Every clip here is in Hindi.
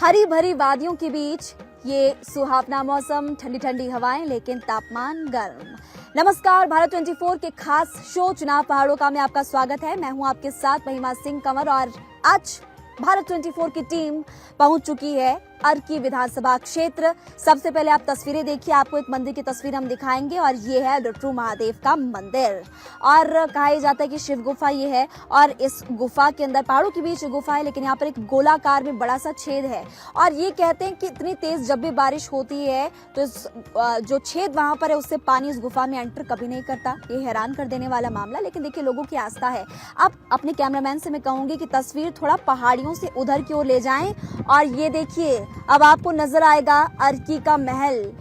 हरी भरी वादियों के बीच ये सुहावना मौसम, ठंडी ठंडी हवाएं, लेकिन तापमान गर्म। नमस्कार, भारत 24 के खास शो चुनाव पहाड़ों का में आपका स्वागत है। मैं हूं आपके साथ महिमा सिंह कंवर और आज भारत 24 की टीम पहुंच चुकी है अर्की विधानसभा क्षेत्र। सबसे पहले आप तस्वीरें देखिए, आपको एक मंदिर की तस्वीर हम दिखाएंगे और ये है लुट्रू महादेव का मंदिर। और कहा जाता है कि शिव गुफा ये है और इस गुफा के अंदर पहाड़ों के बीच गुफा है, लेकिन यहाँ पर एक गोलाकार में बड़ा सा छेद है। और ये कहते हैं कि इतनी तेज जब भी बारिश होती है तो इस जो छेद वहां पर है उससे पानी इस गुफा में एंटर कभी नहीं करता। ये हैरान कर देने वाला मामला, लेकिन देखिए लोगों की आस्था है। अब अपने कैमरामैन से मैं कहूंगी कि तस्वीर थोड़ा पहाड़ियों से उधर की ओर ले जाएं और ये देखिए अब आपको नजर आएगा अर्की का महल।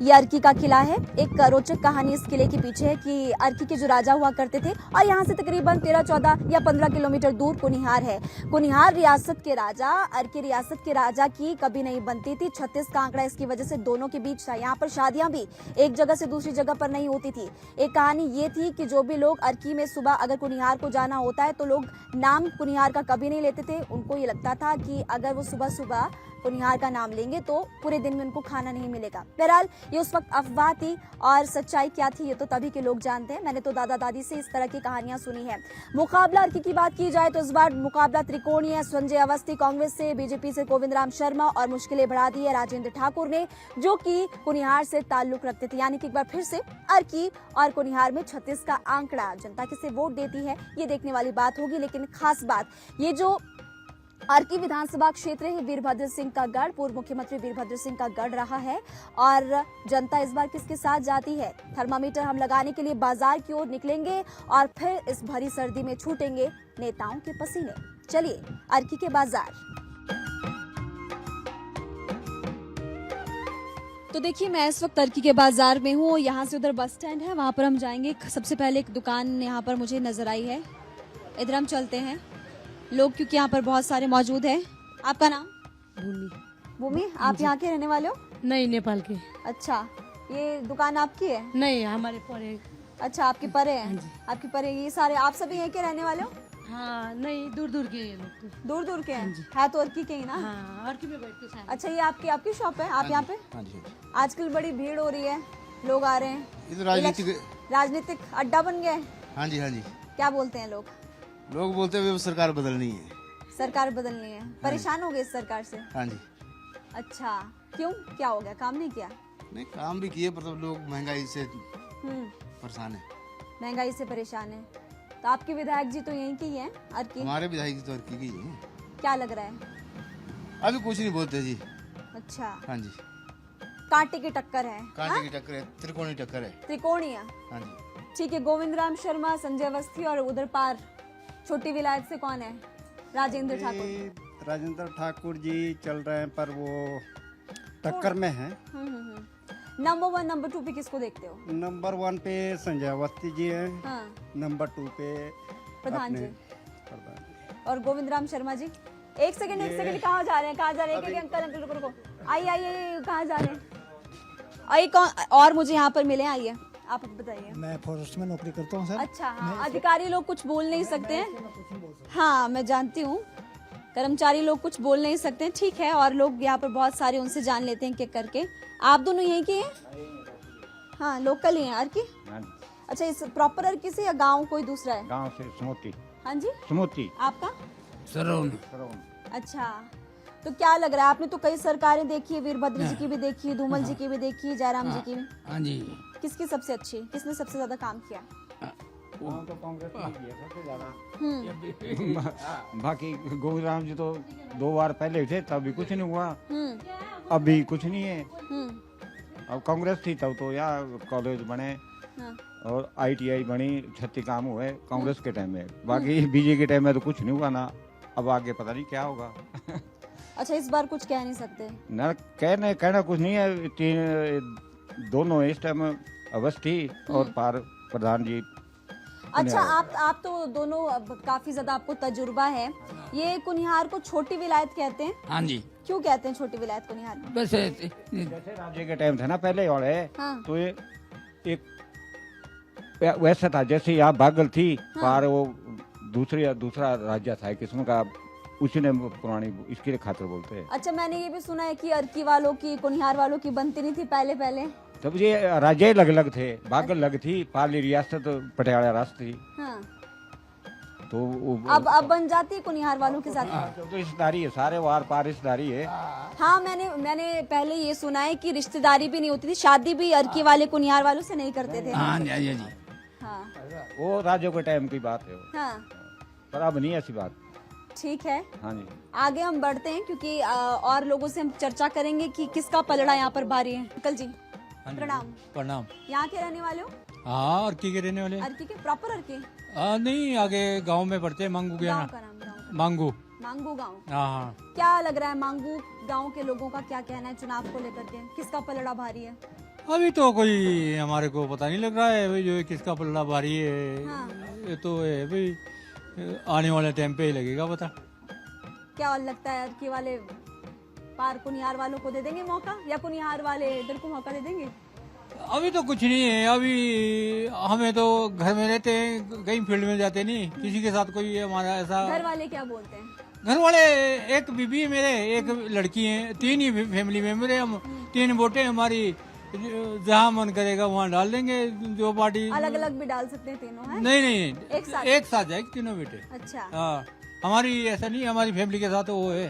ये अर्की का किला है। एक रोचक कहानी इस किले के पीछे है कि अर्की के जो राजा हुआ करते थे और यहाँ से तकरीबन 13, 14 या 15 किलोमीटर दूर कुनिहार है। कुनिहार रियासत के राजा अर्की रियासत के राजा की कभी नहीं बनती थी। 36 का आंकड़ा इसकी वजह से दोनों के बीच था। यहाँ पर शादियां भी एक जगह से दूसरी जगह पर नहीं होती थी। एक कहानी ये थी कि जो भी लोग अर्की में सुबह अगर कुनिहार को जाना होता है तो लोग नाम कुनिहार का कभी नहीं लेते थे। उनको ये लगता था कि अगर वो सुबह सुबह कुनिहार का नाम लेंगे तो पूरे दिन में उनको खाना नहीं मिलेगा। बहरहाल ये उस वक्त अफवाह थी और सच्चाई क्या थी ये तो तभी के लोग जानते हैं। मैंने तो दादा दादी से इस तरह की कहानियां सुनी है। मुकाबला अर्की की बात की जाए तो इस बार मुकाबला त्रिकोणीय है। संजय अवस्थी कांग्रेस से, बीजेपी से गोविंद राम शर्मा और मुश्किलें बढ़ा दी है राजेंद्र ठाकुर ने, जो कि कुनिहार से ताल्लुक रखते थे। यानी कि एक बार फिर से अर्की और कुनिहार में 36 का आंकड़ा, जनता किसे वोट देती है ये देखने वाली बात होगी। लेकिन खास बात ये जो अर्की विधानसभा क्षेत्र है वीरभद्र सिंह का गढ़, पूर्व मुख्यमंत्री वीरभद्र सिंह का गढ़ रहा है। और जनता इस बार किसके साथ जाती है, थर्मामीटर हम लगाने के लिए बाजार की ओर निकलेंगे और फिर इस भरी सर्दी में छूटेंगे नेताओं के पसीने। चलिए अर्की के बाजार। तो देखिए मैं इस वक्त अर्की के बाजार में हूँ। यहाँ से उधर बस स्टैंड है, वहाँ पर हम जाएंगे। सबसे पहले एक दुकान यहाँ पर मुझे नजर आई है, इधर हम चलते हैं। लोग क्योंकि यहाँ पर बहुत सारे मौजूद हैं। आपका नाम? भूमि। भूमि, आप यहाँ के रहने वाले हो? नहीं, नेपाल के। अच्छा, ये दुकान आपकी है? नहीं, हमारे परे। अच्छा, आपकी परे है? आपकी परे। ये सारे आप सभी यहीं के रहने वाले हो? हाँ, नहीं, दूर दूर के ये लोग तो। दूर दूर के हैं? है तो अर्की के ही ना? हाँ, अर्की में बैठ के साथ। अच्छा, ये आपकी शॉप है? आप यहाँ पे? हाँ जी। आजकल बड़ी भीड़ हो रही है, लोग आ रहे हैं। ये तो राजनीतिक अड्डा बन गया है। हाँ जी, हाँ जी। क्या बोलते हैं लोग? लोग बोलते हुए सरकार बदलनी है। सरकार बदलनी है? परेशान हो गए इस सरकार से? हाँ जी। अच्छा, क्यों, क्या हो गया, काम नहीं किया? नहीं, काम भी किए, मतलब लोग महंगाई से हम्म, परेशान है। महंगाई से परेशान है। तो आपके विधायक जी तो यहीं के ही हैं, अर्की? हमारे विधायक तो अर्की की है। क्या लग रहा है? अभी कुछ नहीं बोलते जी। अच्छा, हाँ जी। कांटे की टक्कर है? कांटे की टक्कर है, त्रिकोणी टक्कर है। त्रिकोणीय? हाँ जी। ठीक है। गोविंद राम शर्मा, संजय अवस्थी और उधर पार छोटी विलायत से कौन है? राजेंद्र ठाकुर। राजेंद्र ठाकुर जी चल रहे हैं, पर वो टक्कर में हैं। नंबर 1, नंबर 2 पे किसको देखते हो? नंबर 1 पे संजय अवस्थी जी हैं। हाँ, नंबर 2 पे प्रधान जी। प्रधान जी। और गोविंद राम शर्मा जी। एक सेकंड कहाँ जा रहे हैं, कहाँ जा रहे हैं? अंकल रुको रुको, आइए, कहाँ जा रहे हैं? आइए, कौन और मुझे यहाँ पर मिले, आइए आप बताइए। मैं फॉरेस्ट में नौकरी करता हूँ सर। अच्छा, हाँ, अधिकारी लोग कुछ बोल नहीं सकते हैं। हाँ, मैं जानती हूँ, कर्मचारी लोग कुछ बोल नहीं सकते हैं, ठीक है। और लोग यहाँ पर बहुत सारे उनसे जान लेते हैं कि करके। आप दोनों यहीं के हैं? हाँ, लोकल ही हैं अर्की? अच्छा, इस प्रॉपर अर्की से या गांव कोई दूसरा है? गांव से सुमोती। हाँ जी। सुमोती। आपका? सरौन। अच्छा, तो क्या लग रहा है, आपने तो कई सरकारें देखी है, वीरभद्र जी की भी देखी है, धूमल जी की भी देखी है, जयराम जी की भी। हाँ जी। किसकी सबसे अच्छी, किसने सबसे ज्यादा काम किया? तो कांग्रेस ने किया सबसे ज्यादा। बाकी गोविंद राम जी तो 2 बार पहले थे, तब भी कुछ नहीं हुआ। अभी कुछ नहीं है। अब कांग्रेस थी तब तो यहाँ कॉलेज बने और ITI बनी, 36 काम हुए कांग्रेस के टाइम में। बाकी बीजेपी के टाइम में तो कुछ नहीं हुआ ना। अब आगे पता नहीं क्या होगा। अच्छा, इस बार कुछ कह नहीं सकते ना, कहना कुछ नहीं है। दोनों इस टाइम अवस्थी और पार प्रधान जी। अच्छा, आप तो दोनों काफी ज्यादा आपको तजुर्बा है। ये कुनिहार को छोटी विलायत कहते हैं? हाँ जी। क्यों कहते हैं छोटी विलायत कुनिहार? बस जैसे राज्य के टाइम था ना पहले वाले। हाँ। तो ये एक वैसा था जैसे यहाँ बागल थी, पार वो दूसरा राज्य था किस्म का उसने पुरानी इसके लिए खातर बोलते हैं। अच्छा, मैंने ये भी सुना है कि अर्की वालों की, कुनिहार वालों की बनती नहीं थी पहले। तब ये राज्य अलग अलग थे, बाग अलग थी, पाली रियासत पटियाला राष्ट्र थी। हाँ। तो अब बन जाती है कुनिहार वालों के साथ। तो रिश्तेदारी है, सारे वार पार रिश्तेदारी है। हाँ, मैंने पहले ये सुना है कि रिश्तेदारी भी नहीं होती थी, शादी भी अर्की वाले कुनिहार वालों से नहीं करते थे। हाँ जी जी हाँ वो राज्यों के टाइम की बात है वो। हाँ, पर अब नहीं ऐसी बात। ठीक है। हाँ जी, आगे हम बढ़ते हैं क्योंकि और लोगों से हम चर्चा करेंगे कि किसका पलड़ा यहाँ पर भारी है। अंकल जी प्रणाम। प्रणाम। यहाँ के रहने वाले हो? हाँ, अर्की के रहने वाले। अर्की के प्रॉपर अर्की? नहीं, आगे गांव में पढ़ते हैं, मांगू गया गाँव का ना। नाम? गाँव मांगू। मांगू गाँव। हाँ। क्या लग रहा है मांगू गांव के लोगों का क्या कहना है चुनाव को लेकर के? किसका पलड़ा भारी है? अभी तो कोई हमारे को पता नहीं लग रहा है भाई, जो किसका पलड़ा भारी है। हाँ। ये तो है भाई, आने वाले टाइम पे ही लगेगा पता। क्या लगता है अर्की वाले पार कुनिहार वालों को दे देंगे मौका, या कुनिहार वाले इधर को मौका दे देंगे? अभी तो कुछ नहीं है। अभी हमें तो घर में रहते हैं, कहीं फील्ड में जाते नहीं, किसी के साथ कोई हमारा ऐसा। घर वाले क्या बोलते हैं? घर वाले, एक बीबी है मेरे, एक लड़की है, 3 ही फैमिली मेंबर है हम। 3 वोटें हमारी, जहाँ मन करेगा वहाँ डाल देंगे। जो पार्टी अलग अलग भी डाल सकते हैं तीनों? है नहीं, एक साथ जाएगी तीनों बेटे। अच्छा। हाँ, हमारी ऐसा नहीं, हमारी फैमिली के साथ वो है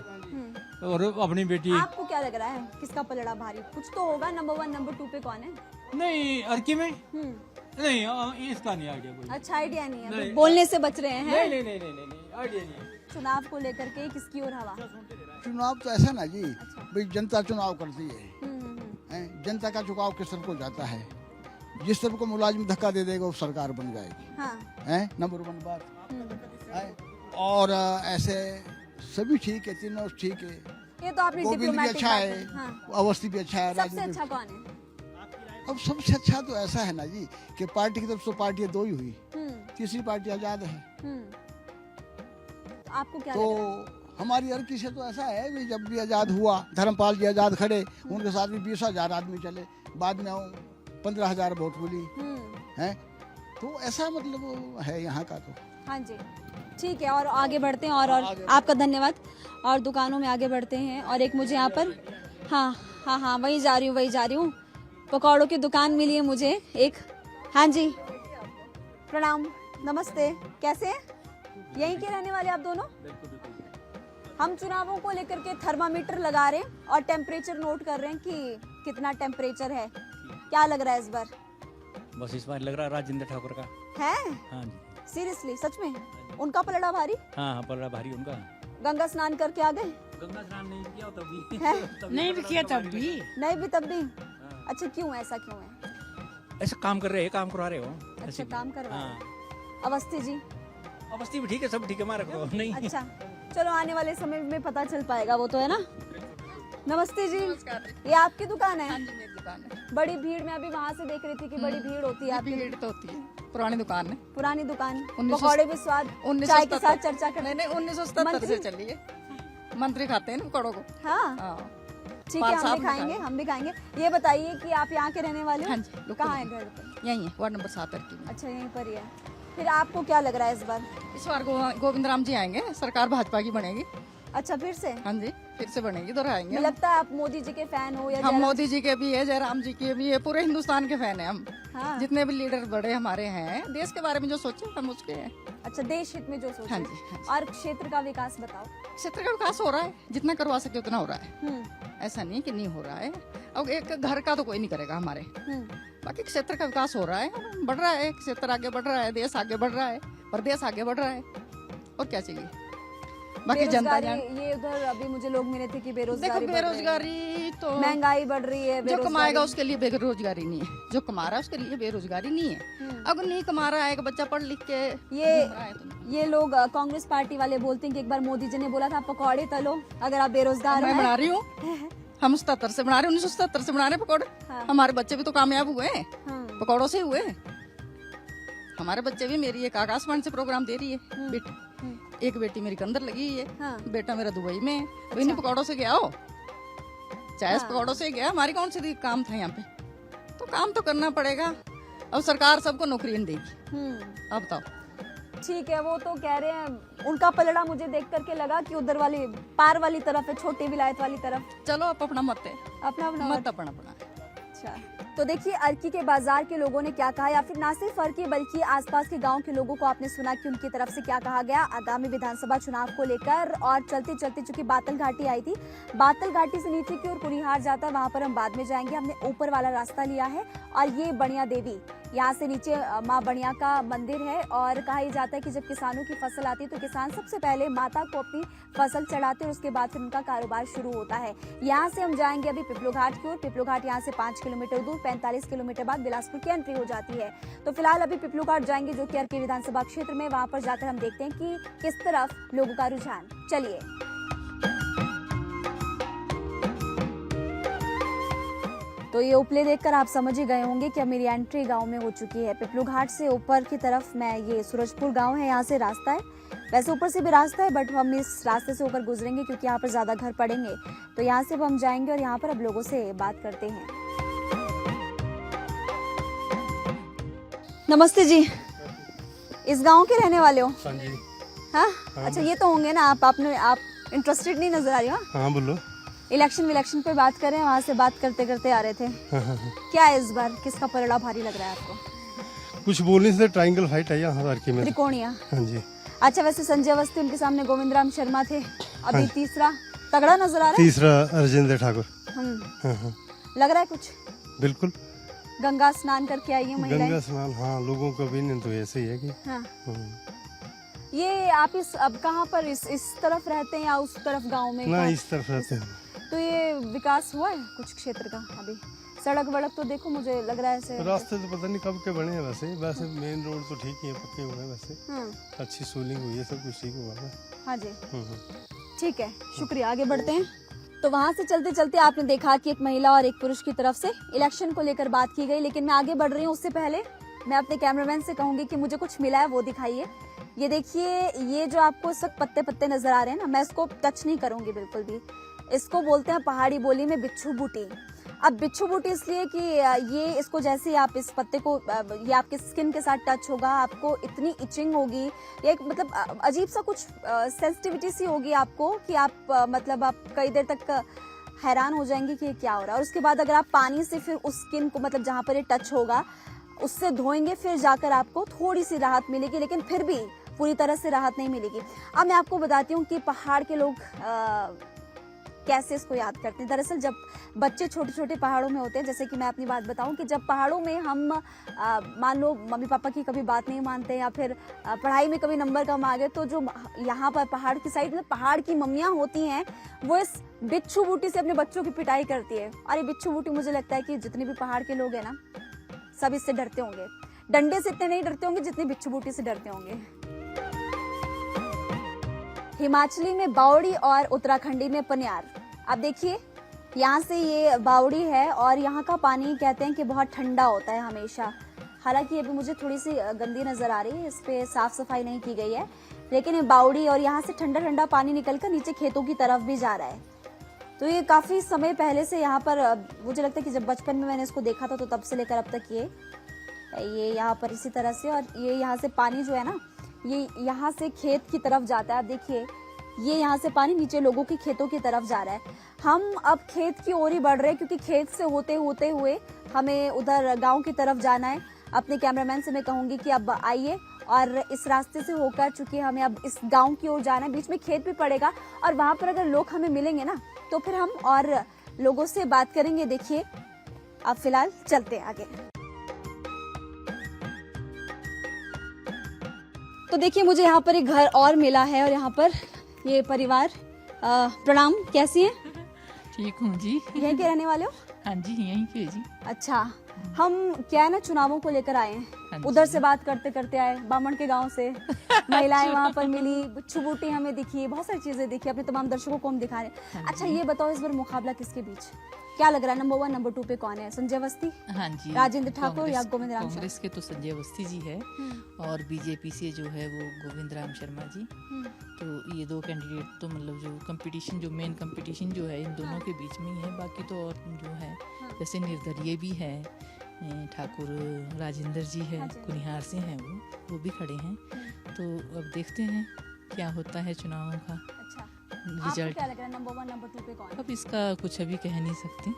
और अपनी बेटी। आपको क्या लग रहा है किसका पलड़ा भारी? कुछ तो होगा, नंबर 1 नंबर 2 पे कौन है? नहीं, अर्की में नहीं, इसका नहीं आइडिया कोई। अच्छा, आइडिया नहीं है, बोलने से बच रहे हैं? नहीं, आइडिया नहीं है। चुनाव को लेकर के किसकी ओर हवा? चुनाव तो ऐसा ना जी, अच्छा। भाई जनता चुनाव करती है, हैं? जनता का चुनाव किस तरफ को जाता है, जिस तरफ को मुलाजिम धक्का दे देगा वो सरकार बन जाएगी। हाँ। हैं? नंबर 1 बात है। और ऐसे सभी ठीक है, तीनों ठीक है। ये तो आपने गोविंद भी डिप्लोमेटिक अच्छा बात है, है। हाँ। अवस्थी भी अच्छा है। सबसे राजनीति अच्छा कौन है? अब सबसे अच्छा तो ऐसा है ना जी कि पार्टी की तरफ से पार्टियां 2 ही हुई, तीसरी पार्टी आजाद है। तो आपको क्या तो लग रहा है? हमारी अर्की से तो ऐसा है भी जब भी आजाद हुआ, धर्मपाल जी आजाद खड़े, उनके साथ भी 20,000 आदमी चले, बाद में 15,000 वोट मिली है। तो ऐसा मतलब है यहाँ का तो। हाँ जी, ठीक है। और आगे बढ़ते हैं और आपका धन्यवाद। और दुकानों में आगे बढ़ते हैं और एक मुझे यहाँ पर, हाँ, वहीं जा रही हूँ। पकौड़ों की दुकान मिली है मुझे एक। हाँ जी प्रणाम, नमस्ते, कैसे हैं? यहीं के रहने वाले आप दोनों? हम चुनावों को लेकर के थर्मामीटर लगा रहे हैं और टेम्परेचर नोट कर रहे हैं कि कितना टेम्परेचर है। क्या लग रहा है इस बार? बस इस बार लग रहा है राजेंद्र ठाकुर का है? हाँ जी। सीरियसली, सच में? उनका पलड़ा भारी? हाँ, पलड़ा भारी उनका। गंगा स्नान करके आ गए? गंगा स्नान नहीं किया तब भी। है? नहीं भी किया तब भी। नहीं भी तब भी? अच्छा, क्यों, ऐसा क्यों है? ऐसा काम कर रहे हैं, काम करवा रहे हो। अच्छा, काम करवा रहे हाँ, हैं। अवस्थी जी? अवस्थी भी ठीक है, सब ठीक है, हमारे को नहीं। अच्छा, चलो आने वाले समय में पता चल पाएगा, वो तो है ना। नमस्ते जी, ये आपकी दुकान है? हाँ जी, मेरी दुकान है। बड़ी भीड़ में अभी वहाँ से देख रही थी कि बड़ी भीड़ होती है आपकी। भीड़ तो होती है, पुरानी दुकान है। पुरानी दुकान, 1900 पकौड़े भी स्वाद, चाय के साथ चर्चा करते? नहीं, 1977 मंत्री? से चली है। मंत्री खाते हैं ना पकौड़ों को। हाँ, हाँ। ठीक है, पाल हम साहब भी ने खाएंगे, खाया। हम भी खाएंगे। ये बताइए कि आप यहाँ के रहने वाले हो? हाँ जी, कहाँ है घर पे? यही है, वार्ड नंबर 7 अर्की में। अच्छा, यहीं पर ही है। फिर आपको क्या लग रहा है इस बार? इस बार गोविंद राम जी आएंगे, सरकार भाजपा की बनेगी। अच्छा, फिर से? हाँ जी, फिर से बनेगी, दोहराएंगे। मुझे लगता है आप मोदी जी के फैन हो या हम जयराम? मोदी जी के भी है, जयराम जी के भी है, पूरे हिंदुस्तान के फैन है हम। हाँ। जितने भी लीडर बड़े हमारे हैं, देश के बारे में जो सोचे हम उसके हैं। अच्छा, देश हित में जो सोचे। हाँ जी, हाँ जी। और क्षेत्र का विकास बताओ। क्षेत्र का विकास हो रहा है, जितना करवा सके उतना हो रहा है। ऐसा नहीं कि नहीं हो रहा है। अब एक घर का तो कोई नहीं करेगा हमारे, बाकी क्षेत्र का विकास हो रहा है, बढ़ रहा है, क्षेत्र आगे बढ़ रहा है, देश आगे बढ़ रहा है, प्रदेश आगे बढ़ रहा है। और क्या चाहिए? बाकी जनता बेरोजगारी, ये उधर अभी मुझे लोग मिले थे कि बेरोजगारी देखो, बढ़ रही है। बेरोजगारी तो महंगाई बढ़ रही है, जो बेरोजगारी। कमाएगा उसके लिए बेरोजगारी नहीं है, जो कमा रहा है उसके लिए बेरोजगारी नहीं है। अगर नहीं कमा रहा है, एक बच्चा पढ़ लिख के घूम रहा है तो ये लोग कांग्रेस पार्टी वाले बोलते हैं कि एक बार मोदी जी ने बोला था पकौड़े तलो अगर आप बेरोजगार मैं हैं। बना रही हूँ। हम 77 से बना रहे, 1977 से बना रहे पकौड़े। हाँ। हमारे बच्चे भी तो कामयाब हुए हैं, हाँ। पकौड़ों से हुए। हमारे बच्चे भी, मेरी एक आकाशवाणी से प्रोग्राम दे रही है बेटी, एक बेटी मेरी के अंदर लगी हुई है। हाँ। बेटा मेरा दुबई में है। तो इन्हीं पकौड़ों से गया हो, चाहे हाँ। पकौड़ों से गया। हमारी कौन सी काम था यहाँ पे? तो काम तो करना पड़ेगा। अब सरकार सबको नौकरी देगी। अब बताओ, ठीक है, वो तो कह रहे हैं उनका पलड़ा मुझे देख करके लगा कि उधर वाली पार वाली तरफ है, छोटी विलायत वाली तरफ। चलो आप अपना मत है, अपना अपना मत अपना अपना। अच्छा, तो देखिए अर्की के बाजार के लोगों ने क्या कहा, या फिर ना सिर्फ अर्की बल्कि आसपास के गांव के लोगों को आपने सुना कि उनकी तरफ से क्या कहा गया आगामी विधानसभा चुनाव को लेकर। और चलते चलते चूंकि बातल घाटी आई थी, बातल घाटी से नीचे की ओर कुनिहार जाता है, वहां पर हम बाद में जाएंगे। हमने ऊपर वाला रास्ता लिया है और ये बनिया देवी, यहाँ से नीचे माँ बनिया का मंदिर है। और कहा यह जाता है कि जब किसानों की फसल आती है तो किसान सबसे पहले माता को अपनी फसल चढ़ाते हैं और उसके बाद फिर उनका कारोबार शुरू होता है। यहाँ से हम जाएंगे अभी पिपलो घाट की ओर। पिपलो घाट यहाँ से 5 किलोमीटर दूर, 45 किलोमीटर बाद बिलासपुर की एंट्री हो जाती है। तो फिलहाल अभी पिपलो घाट जाएंगे जो कि अर्की विधानसभा क्षेत्र में, वहां पर जाकर हम देखते हैं कि किस तरफ लोगों का रुझान। चलिए। तो ये उपले देखकर आप समझ ही गए होंगे कि अब मेरी एंट्री गांव में हो चुकी है। पिपलू घाट से ऊपर की तरफ मैं, ये सूरजपुर गांव है, यहाँ से रास्ता है। वैसे ऊपर से भी रास्ता है बट हम इस रास्ते से ऊपर गुजरेंगे क्योंकि यहाँ पर ज्यादा घर पड़ेंगे। तो यहाँ से हम जाएंगे और यहाँ पर अब लोगों से बात करते हैं। नमस्ते जी, इस गांव के रहने वाले हो? हाँ जी। हाँ, अच्छा, ये तो होंगे ना आप इंटरेस्टेड नहीं नजर आ रही हो? हाँ बोलो। इलेक्शन पे बात करें, वहाँ से बात करते करते आ रहे थे। क्या है इस बार, किसका पलड़ा भारी लग रहा है आपको? कुछ बोलने से ट्रायंगल फाइट है यहाँ अर्की में। त्रिकोणिया। हाँ जी। अच्छा, वैसे संजय अवस्थी, उनके सामने गोविंद राम शर्मा थे, अभी तीसरा तगड़ा नजर आ रहा है। तीसरा राजेंद्र ठाकुर। हाँ। लग रहा है कुछ? बिल्कुल। गंगा स्नान करके आई है महिलाएं। गंगा स्नान, हाँ, लोगों का भी तो ऐसे ही है कि हाँ। ये आप अब कहाँ पर इस तरफ रहते हैं या उस तरफ गांव में? ना, इस तरफ रहते हैं। तो ये विकास हुआ है कुछ क्षेत्र का? अभी सड़क वड़क तो देखो, मुझे लग रहा है ऐसे रास्ते तो पता नहीं कब के बने हैं। वैसे मेन रोड तो ठीक ही है, पक्के हुए हैं। वैसे अच्छी सोलिंग हुई है, सब कुछ ठीक हुआ है। हाँ जी, ठीक है, शुक्रिया। आगे बढ़ते हैं। तो वहाँ से चलते चलते आपने देखा कि एक महिला और एक पुरुष की तरफ से इलेक्शन को लेकर बात की गई, लेकिन मैं आगे बढ़ रही हूँ उससे पहले मैं अपने कैमरामैन से कहूंगी कि मुझे कुछ मिला है वो दिखाइए। ये देखिए, ये जो आपको इस वक्त पत्ते पत्ते नजर आ रहे हैं ना, मैं इसको टच नहीं करूंगी बिल्कुल भी। इसको बोलते हैं पहाड़ी बोली में बिच्छू बूटी। अब बिच्छू बूटी इसलिए कि ये इसको जैसे आप इस पत्ते को, ये आपके स्किन के साथ टच होगा, आपको इतनी इचिंग होगी, ये मतलब अजीब सा कुछ सेंसिटिविटी सी होगी आपको कि आप मतलब आप कई देर तक हैरान हो जाएंगे कि ये क्या हो रहा है। और उसके बाद अगर आप पानी से फिर उस स्किन को, मतलब जहाँ पर ये टच होगा उससे धोएंगे, फिर जाकर आपको थोड़ी सी राहत मिलेगी, लेकिन फिर भी पूरी तरह से राहत नहीं मिलेगी। अब मैं आपको बताती हूँ कि पहाड़ के लोग कैसे इसको याद करते हैं। दरअसल जब बच्चे छोटे छोटे पहाड़ों में होते हैं, जैसे कि मैं अपनी बात बताऊं कि जब पहाड़ों में हम मान लो मम्मी पापा की कभी बात नहीं मानते या फिर पढ़ाई में कभी नंबर कम आ गए, तो जो यहाँ पर पहाड़ की साइड में पहाड़ की मम्मियाँ होती हैं वो इस बिच्छू बूटी से अपने बच्चों की पिटाई करती है। और ये बिच्छू बूटी मुझे लगता है कि जितने भी पहाड़ के लोग हैं ना, सब इससे डरते होंगे। डंडे से इतने नहीं डरते होंगे जितने बिच्छू बूटी से डरते होंगे। हिमाचली में बावड़ी और उत्तराखंडी में पनियार। अब देखिए, यहाँ से ये बावड़ी है और यहाँ का पानी कहते हैं कि बहुत ठंडा होता है हमेशा। हालांकि अभी मुझे थोड़ी सी गंदी नजर आ रही है, इस पे साफ सफाई नहीं की गई है, लेकिन ये बावड़ी और यहाँ से ठंडा ठंडा पानी निकलकर नीचे खेतों की तरफ भी जा रहा है। तो ये काफी समय पहले से यहाँ पर, मुझे लगता है कि जब बचपन में मैंने इसको देखा था तो तब से लेकर अब तक ये यहाँ पर इसी तरह से। और ये यहाँ से पानी जो है ना, ये यहाँ से खेत की तरफ जाता है। आप देखिए, ये यहाँ से पानी नीचे लोगों के खेतों की तरफ जा रहा है। हम अब खेत की ओर ही बढ़ रहे हैं क्योंकि खेत से होते होते हुए हमें उधर गांव की तरफ जाना है। अपने कैमरामैन से मैं कहूंगी कि अब आइए और इस रास्ते से होकर, चूंकि हमें अब इस गांव की ओर जाना है, बीच में खेत भी पड़ेगा और वहां पर अगर लोग हमें मिलेंगे ना तो फिर हम और लोगों से बात करेंगे। देखिए, अब फिलहाल चलते हैं आगे। तो देखिए, मुझे यहाँ पर एक घर और मिला है और यहाँ पर ये परिवार, प्रणाम, कैसी हैं? ठीक हूँ जी। यहीं के रहने वाले हो? हाँ जी, यहीं के जी। अच्छा, हम क्या है ना, चुनावों को लेकर आए हैं, उधर से बात करते करते आए, बामण के गांव से महिलाएं वहां पर मिली, बिच्छू बूटी हमें दिखी, बहुत सारी चीजें दिखी, अपने तमाम दर्शकों को हम दिखा रहे हैं। अच्छा, ये बताओ इस बार मुकाबला किसके बीच, क्या लग रहा है? नंबर 1 नंबर 2 पे कौन है? संजय अवस्थी, हाँ जी, राजेंद्र ठाकुर या गोविंद राम शर्मा? कांग्रेस के तो संजय अवस्थी जी है और बीजेपी से जो है वो गोविंद राम शर्मा जी। तो ये दो कैंडिडेट तो मतलब जो कंपटीशन, जो मेन कंपटीशन जो है इन दोनों के बीच में ही है। बाकी तो और जो है जैसे निर्दलीय भी है, ठाकुर राजेंद्र जी है, कुनिहार से हैं, वो भी खड़े हैं। तो अब देखते हैं क्या होता है चुनावों का अच्छा, आपको रिजल्ट। क्या लग रहा है नंबर 1 नंबर 2 पे कौन है? अब इसका कुछ अभी कह नहीं सकते,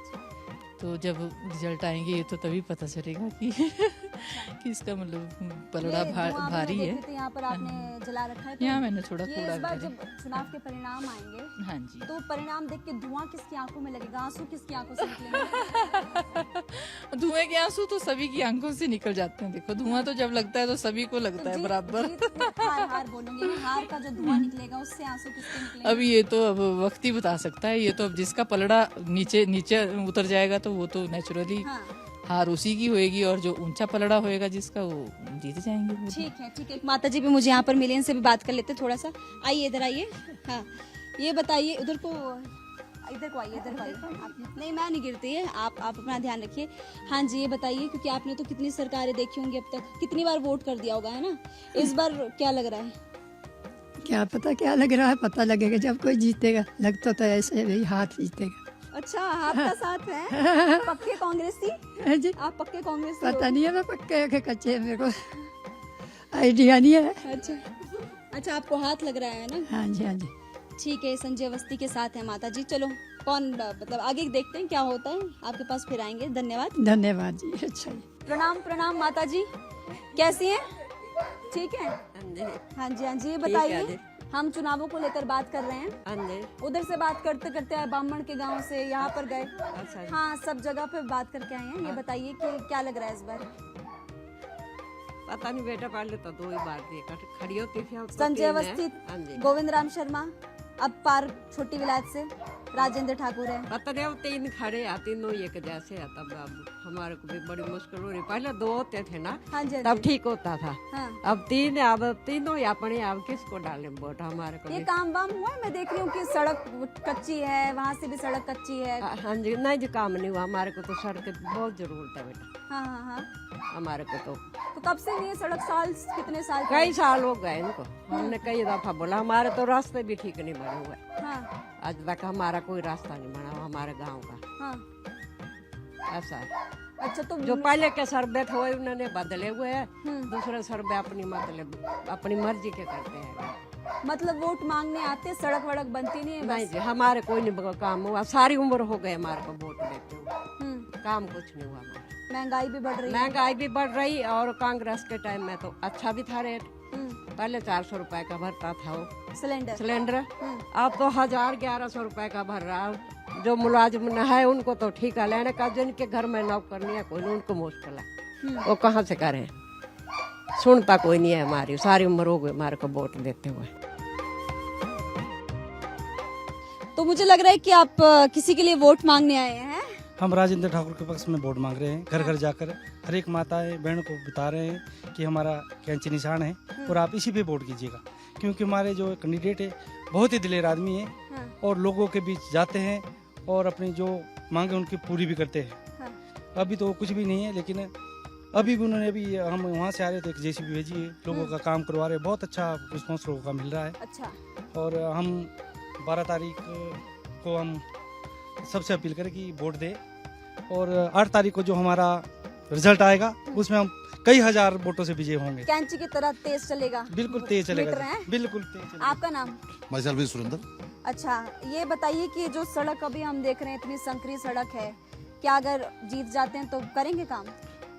तो जब रिजल्ट आएंगे ये तो तभी पता चलेगा कि कि इसका मतलब पलड़ा ये धुआं भी भारी मैं है। देख रही थी, यहाँ पर आपने जला रखा है, तो यहाँ मैंने थोड़ा ये कूड़ा इस बार भी जब चुनाव के परिणाम आएंगे हाँ जी। तो परिणाम देख के धुआं किसकी आंखों में लगेगा, आंसू किसकी आंखों से निकलेंगे? धुएं के आंसू तो सभी की आंखों से निकल जाते हैं। देखो धुआं तो जब लगता है तो सभी को लगता है बराबर। हार बोलूंगी, हार का जो धुआं निकलेगा उससे आंसू किसके निकलेंगे? अब ये तो अब वक्त ही बता सकता है। ये तो अब जिसका पलड़ा नीचे नीचे उतर जाएगा तो वो तो नेचुरली हाँ, हार उसी की होएगी, और जो ऊंचा पलड़ा होएगा जिसका वो जीत जाएंगे वो। ठीक है ठीक है। माता जी भी मुझे यहाँ पर मिले, इनसे भी बात कर लेते थोड़ा सा। आइए इधर आइए। हाँ, ये बताइए, इधर को आइए, इधर को आइए। नहीं मैं नहीं गिरती है, आप अपना ध्यान रखिए। हाँ जी, ये बताइए, क्योंकि आपने तो कितनी सरकारें देखी होंगी अब तक, कितनी बार वोट कर दिया होगा, है ना? इस बार क्या लग रहा है? क्या पता क्या लग रहा है, पता लगेगा जब कोई जीतेगा। लगता तो ऐसे भाई हाथ जीतेगा। अच्छा, आपका साथ है? पक्के कांग्रेसी? जी, आप पक्के कांग्रेसी? पता नहीं है, मैं पक्के है कि कच्चे है, मेरे को आइडिया नहीं है। अच्छा, आपको हाथ लग रहा है ना? हाँ जी, हाँ जी। ठीक है, संजय अवस्थी के साथ है माता जी। चलो कौन, मतलब आगे देखते हैं क्या होता है, आपके पास फिर आएंगे। धन्यवाद। धन्यवाद जी। अच्छा जी, प्रणाम प्रणाम माता जी, कैसी हैं? ठीक है। हाँ जी हाँ जी, ये बताइए, हम चुनावों को लेकर बात कर रहे हैं। उधर से बात करते करते आए, बामण के गांव से यहाँ पर गए। हाँ, सब जगह पे बात करके आए हैं। ये बताइए कि क्या लग रहा है इस बार? पता नहीं बेटा, पहले तो 2 ही बार देखा खड़ी होती थी। संजय अवस्थी, गोविंद राम शर्मा, अब पार छोटी विलायत से राजेंद्र ठाकुर है। पता नहीं, अब 3 खड़े हैं, तीनों एक जैसे है। तब अब हमारे को भी बड़ी मुश्किल हो रही। पहले 2 होते थे ना, हाँ जी, तब ठीक होता था। हाँ। अब 3 है, अब तीनों ही अपने। अब किसको डालें वोट? हमारे को ये भी। काम वाम हुआ है? मैं देख रही हूँ कि सड़क कच्ची है, वहाँ से भी सड़क कच्ची है। हाँ जी, नहीं जी, काम नहीं हुआ हमारे को। तो सड़क की बहुत जरूरत है बेटा हाँ हाँ हाँ। हमारे को। तो कब से नहीं है सड़क? साल, कितने साल? कई साल हो गए इनको। हमने कई दफा बोला, हमारे तो रास्ते भी ठीक नहीं बने हुए। हाँ आज तक हमारा कोई रास्ता नहीं बना हुआ हमारे गांव का। हाँ। ऐसा है। अच्छा, तो जो पहले के सर्वे थे वही उन्होंने बदले हुए हैं। दूसरे सर्वे अपनी मतलब अपनी मर्जी के करते हैं। मतलब वोट मांगने आते, सड़क वड़क बनती नहीं है नहीं बस? जी, हमारे कोई नहीं काम हुआ। सारी उम्र हो गई हमारे को वोट देते हुए, काम कुछ नहीं हुआ हमारा। महंगाई भी बढ़ रही है। महंगाई भी बढ़ रही, और कांग्रेस के टाइम में तो अच्छा भी था रेट। पहले 400 रुपए का भरता था वो सिलेंडर। अब तो 1000-1100 रुपए का भर रहा। जो मुलाजिम है उनको तो ठीक है, लेने का जिनके घर में नौकरी है कोई, उनको मुश्किल है। वो कहाँ से करें? सुनता कोई नहीं है हमारी। सारी उम्र हो गई हमारे को वोट देते हुए। तो मुझे लग रहा है कि आप किसी के लिए वोट मांगने आए हैं। हम राजेंद्र ठाकुर के पक्ष में वोट मांग रहे हैं। घर घर जाकर हर एक माताएं बहनों को बता रहे हैं कि हमारा कैंची निशान है और आप इसी पे वोट कीजिएगा, क्योंकि हमारे जो कैंडिडेट है बहुत ही दिलेर आदमी है और लोगों के बीच जाते हैं और अपनी जो मांगे उनकी पूरी भी करते हैं। अभी तो कुछ भी नहीं है, लेकिन अभी भी उन्होंने, अभी हम वहाँ से आ रहे थे, एक JCB भेजी है, लोगों का काम करवा रहे हैं। बहुत अच्छा रिस्पॉन्स लोगों का मिल रहा है। अच्छा। और हम 12 तारीख को हम सबसे अपील करें कि वोट दे, और 8 तारीख को जो हमारा रिजल्ट आएगा उसमें हम कई हजार वोटों से विजय होंगे। कैंची की तरह तेज चलेगा? बिल्कुल तेज चलेगा, हैं? बिल्कुल तेज चलेगा। आपका नाम? मैं सुरेंद्र। अच्छा, ये बताइए कि जो सड़क अभी हम देख रहे हैं, इतनी संकरी सड़क है, क्या अगर जीत जाते हैं तो करेंगे काम?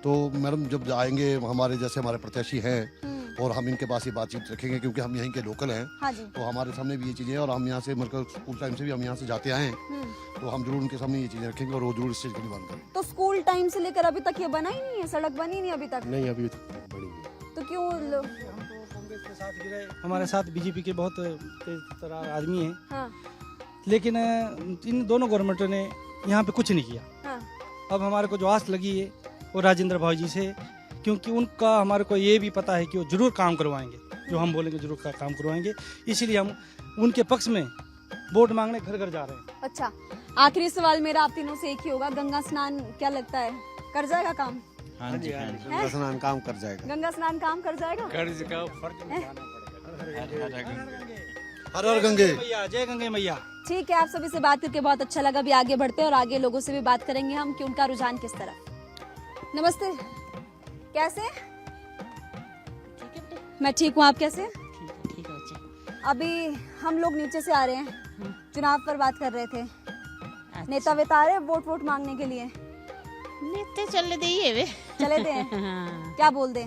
तो मैडम जब आएंगे हमारे जैसे हमारे प्रत्याशी हैं और हम इनके पास ये बातचीत रखेंगे, क्योंकि हम यहीं के लोकल हैं। हाँ जी। तो हमारे सामने भी ये चीज़ें हैं, और हम यहाँ से मतलब स्कूल टाइम से भी हम यहाँ से जाते आए हैं, तो हम जरूर उनके सामने ये चीज़ें रखेंगे और वो जरूर इस चीज़ का निवारण करेंगे। तो स्कूल टाइम से लेकर अभी तक ये बना ही नहीं है, सड़क बनी नहीं अभी तक? नहीं, अभी तक बनी नहीं। तो क्यों कांग्रेस के साथ गिरे, हमारे साथ BJP के बहुत तेज तरार आदमी हैं। हाँ। लेकिन इन दोनों गवर्नमेंटों ने यहाँ पे कुछ नहीं किया। हाँ। अब हमारे को जो आस लगी है वो राजेंद्र भाई जी से, क्योंकि उनका हमारे को ये भी पता है कि वो जरूर काम करवाएंगे, जो हम बोलेंगे जरूर काम करवाएंगे। इसीलिए हम उनके पक्ष में वोट मांगने घर घर जा रहे हैं। अच्छा, आखिरी सवाल मेरा आप तीनों से एक ही होगा, गंगा स्नान क्या लगता है कर जाएगा काम? हाँ जी, गंगा स्नान काम कर जाएगा। गंगा स्नान काम कर जाएगा? कर्ज का फर्ज उठाना पड़ेगा। हर हर गंगे, जय गंगे मैया। ठीक है, आप सभी से बात करके बहुत अच्छा लगा। अभी आगे बढ़ते हैं और आगे लोगों से भी बात करेंगे हम कि उनका रुझान किस तरफ। नमस्ते, कैसे? मैं ठीक हूँ, आप कैसे? ठीक है बच्चे। अभी हम लोग नीचे से आ रहे हैं, चुनाव पर बात कर रहे थे। नेता वेता आ रहे हैं वोट मांगने के लिए। नेते चले दे ये वे चले दे हाँ। क्या बोल दे?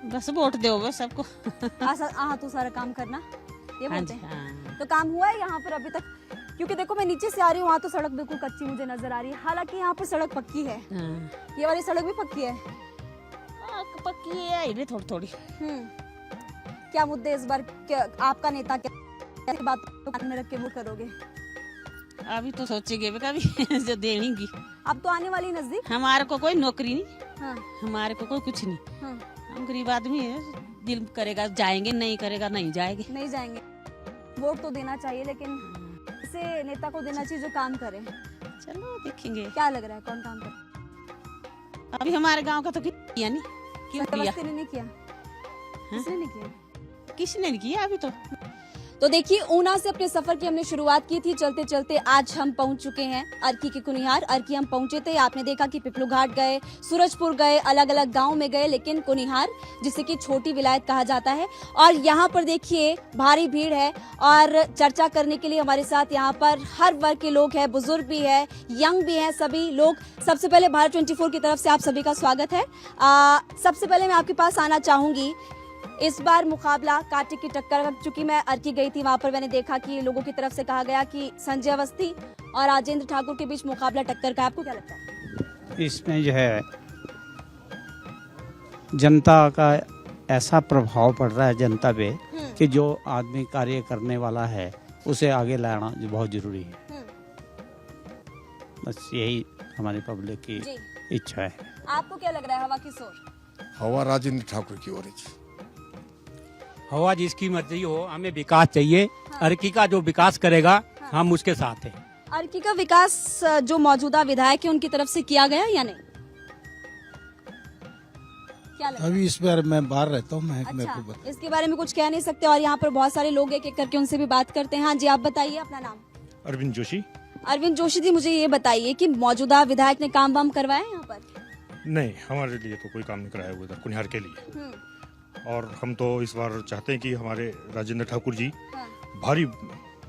बस वोट दो बस सबको। तू सारा काम करना ये हाँ बोलते जी, हैं। हाँ। तो काम हुआ है यहाँ पर अभी तक? क्योंकि देखो मैं नीचे से आ रही हूँ, वहाँ तो सड़क बिल्कुल कच्ची मुझे नजर आ रही है, हालांकि यहाँ पर सड़क पक्की है। ये वाली सड़क भी पक्की है। पक्की है थोड़ी थोड़ी। क्या मुद्दे इस बार आपका नेता क्या बात में रख के वोट करोगे? अभी तो सोचेंगे कभी जो देनी की। अब तो आने वाली नजदीक। हमारे को कोई नौकरी नहीं, हाँ। हमारे को कोई कुछ नहीं, हाँ। हम गरीब आदमी है, दिल करेगा जाएंगे, नहीं करेगा नहीं जाएंगे। नहीं जाएंगे। वोट तो देना चाहिए, लेकिन इसे नेता को देना चाहिए जो काम करे। चलो देखेंगे क्या लग रहा है कौन काम करे? अभी हमारे गांव का तो किया नहीं। क्यों किया? ने नहीं किया। किसने नहीं किया? किसने नहीं किया अभी तो देखिए, ऊना से अपने सफर की हमने शुरुआत की थी। चलते चलते आज हम पहुंच चुके हैं अर्की के कुनिहार। अर्की हम पहुंचे थे, आपने देखा कि पिपलू घाट गए, सूरजपुर गए, अलग अलग गांव में गए, लेकिन कुनिहार जिसे कि छोटी विलायत कहा जाता है, और यहाँ पर देखिए भारी भीड़ है। और चर्चा करने के लिए हमारे साथ यहाँ पर हर वर्ग के लोग हैं, बुजुर्ग भी है, यंग भी है, सभी लोग। सबसे पहले भारत 24 की तरफ से आप सभी का स्वागत है। सबसे पहले मैं आपके पास आना चाहूंगी, इस बार मुकाबला कांटे की टक्कर। चूंकि मैं अर्की गई थी, वहां पर मैंने देखा कि लोगों की तरफ से कहा गया कि संजय अवस्थी और राजेंद्र ठाकुर के बीच मुकाबला टक्कर का। आपको क्या लगता है? इसमें जो है जनता का ऐसा प्रभाव पड़ रहा है जनता पे कि जो आदमी कार्य करने वाला है उसे आगे लाना बहुत जरूरी है। बस यही हमारी पब्लिक की इच्छा है। आपको क्या लग रहा है? हवा किस ओर? हवा राजेंद्र ठाकुर की ओर है। हवा जिसकी मर्जी हो, हमें विकास चाहिए। अर्की का जो विकास करेगा हम उसके साथ हैं। अर्की का विकास जो मौजूदा विधायक है उनकी तरफ से किया गया या नहीं? क्या लगता है? अभी इस बार मैं बाहर रहता हूँ, अच्छा, इसके बारे में कुछ कह नहीं सकते। और यहाँ पर बहुत सारे लोग एक एक करके उनसे भी बात करते हैं। हाँ जी, आप बताइए अपना नाम। अरविंद जोशी। अरविंद जोशी जी, मुझे ये बताइए कि मौजूदा विधायक ने काम वाम करवाया यहाँ पर? नहीं, हमारे लिए तो कोई काम नहीं कराया हुआ कुनिहार के लिए। और हम तो इस बार चाहते हैं कि हमारे राजेंद्र ठाकुर जी भारी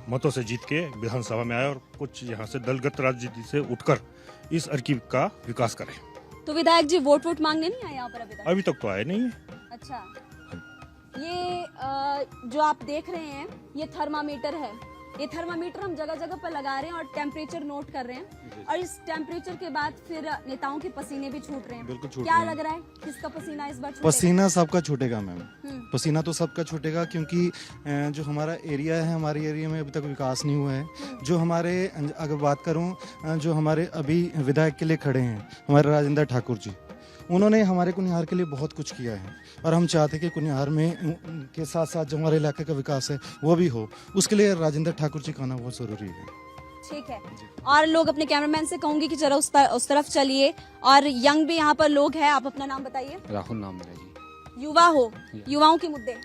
मतों से जीत के विधानसभा में आए और कुछ यहाँ से दलगत राजनीति से उठकर इस अर्की का विकास करें। तो विधायक जी वोट मांगने नहीं आए यहाँ पर अभी तक तो आए नहीं है। अच्छा, ये जो आप देख रहे हैं ये थर्मामीटर है। ये थर्मामीटर हम जगह जगह पर लगा रहे हैं और टेम्परेचर नोट कर रहे हैं, और इस टेम्परेचर के बाद फिर नेताओं के पसीने भी छूट रहे हैं। बिल्कुल छूट क्या रहे हैं। लग रहा है किसका पसीना इस बार छूटेगा? पसीना सबका छूटेगा मैम, पसीना तो सबका छूटेगा, क्योंकि जो हमारा एरिया है, हमारे एरिया में अभी तक विकास नहीं हुआ है। जो हमारे, अगर बात करूं, जो हमारे अभी विधायक के लिए खड़े हैं हमारे राजेंद्र ठाकुर जी, उन्होंने हमारे कुनिहार के लिए बहुत कुछ किया है, और हम चाहते हैं कि कुनिहार में के साथ साथ जो हमारे इलाके का विकास है वो भी हो। उसके लिए राजेंद्र ठाकुर जी का आना बहुत जरूरी है। ठीक है, और लोग अपने कैमरामैन से कहूंगी कि जरा उस तरफ चलिए, और यंग भी यहाँ पर लोग हैं। आप अपना नाम बताइए। राहुल नाम मेरा जी। युवा हो, युवाओं के मुद्दे?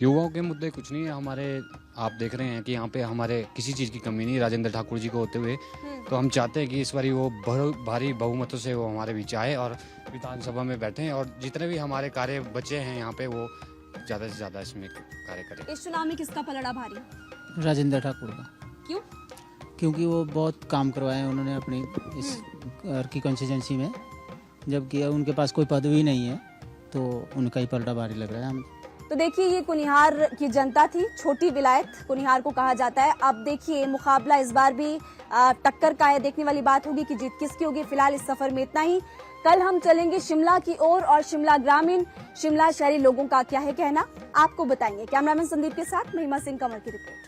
युवाओं के मुद्दे कुछ नहीं है हमारे। आप देख रहे हैं कि यहाँ पे हमारे किसी चीज़ की कमी नहीं राजेंद्र ठाकुर जी को होते हुए। तो हम चाहते हैं कि इस बार वो भारी बहुमतों से वो हमारे बीच आए और विधानसभा में बैठे, और जितने भी हमारे कार्य बचे हैं यहाँ पे वो ज़्यादा से ज़्यादा इसमें कार्य करें। इस चुनाव में किसका पलड़ा भारी? राजेंद्र ठाकुर का। क्यों? क्योंकि वो बहुत काम करवाए हैं उन्होंने अपनी इस अर्की कॉन्स्टिट्यूंसी में, जबकि उनके पास कोई पदवी नहीं है, तो उनका ही पलड़ा भारी लग रहा है हमें। तो देखिए, ये कुनिहार की जनता थी, छोटी विलायत कुनिहार को कहा जाता है। अब देखिए, मुकाबला इस बार भी टक्कर का है। देखने वाली बात होगी कि जीत किसकी होगी। फिलहाल इस सफर में इतना ही। कल हम चलेंगे शिमला की ओर, और शिमला ग्रामीण, शिमला शहरी लोगों का क्या है कहना आपको बताएंगे। कैमरामैन संदीप के साथ महिमा सिंह, कमर की रिपोर्ट।